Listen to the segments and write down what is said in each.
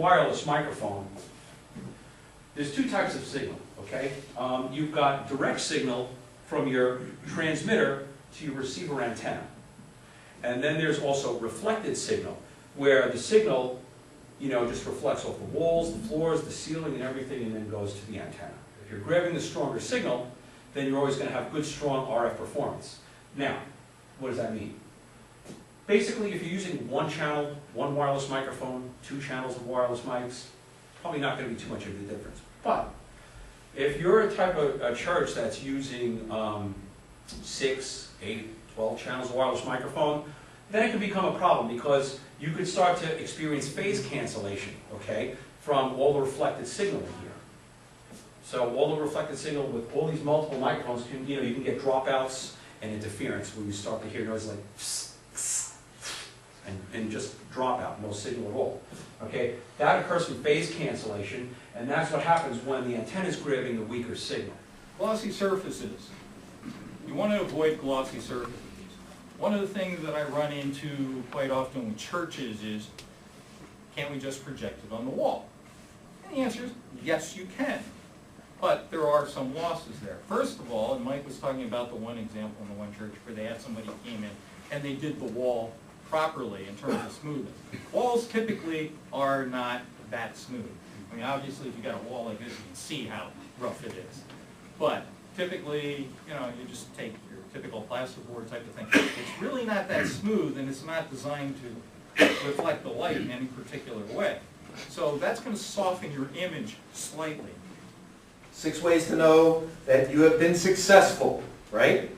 wireless microphone, there's two types of signal, okay? You've got direct signal from your transmitter to your receiver antenna. And then there's also reflected signal, where the signal, just reflects off the walls, the floors, the ceiling, and everything, and then goes to the antenna. If you're grabbing the stronger signal, then you're always going to have good, strong RF performance. Now, what does that mean? Basically, if you're using one channel, one wireless microphone, two channels of wireless mics, probably not going to be too much of a difference. But if you're a type of a church that's using 6, 8, 12 channels of wireless microphone, then it can become a problem because you could start to experience phase cancellation, okay, from all the reflected signal in here. So all the reflected signal with all these multiple microphones, you can get dropouts and interference where you start to hear noise like psst, psst, and just drop out, no signal at all. Okay, that occurs from phase cancellation, and that's what happens when the antenna is grabbing the weaker signal. Glossy surfaces. You want to avoid glossy surfaces. One of the things that I run into quite often with churches is, can't we just project it on the wall? And the answer is, yes, you can. But there are some losses there. First of all, and Mike was talking about the one example in the one church where they had somebody who came in and they did the wall properly in terms of smoothness. Walls typically are not that smooth. I mean, obviously, if you got a wall like this, you can see how rough it is. But typically, you just take your typical plasterboard type of thing. It's really not that smooth, and it's not designed to reflect the light in any particular way. So that's going to soften your image slightly. 6 ways to know that you have been successful, right?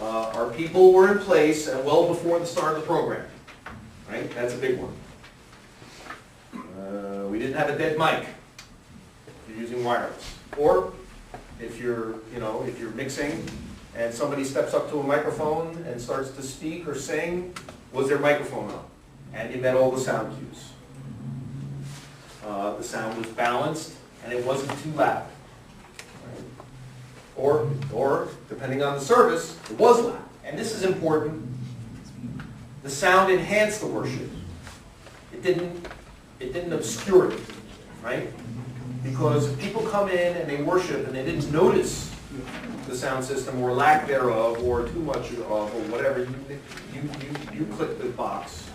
Our people were in place and well before the start of the program, right? That's a big one. We didn't have a dead mic. You're using wireless. Or if you're mixing and somebody steps up to a microphone and starts to speak or sing, was their microphone on? And you met all the sound cues. The sound was balanced and it wasn't too loud. Right? Or, depending on the service, it was loud. And this is important. The sound enhanced the worship. It didn't obscure it, right? Because if people come in and they worship and they didn't notice the sound system or lack thereof or too much of or whatever, you clicked the box,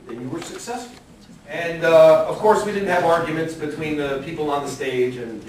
then you were successful. And of course we didn't have arguments between the people on the stage and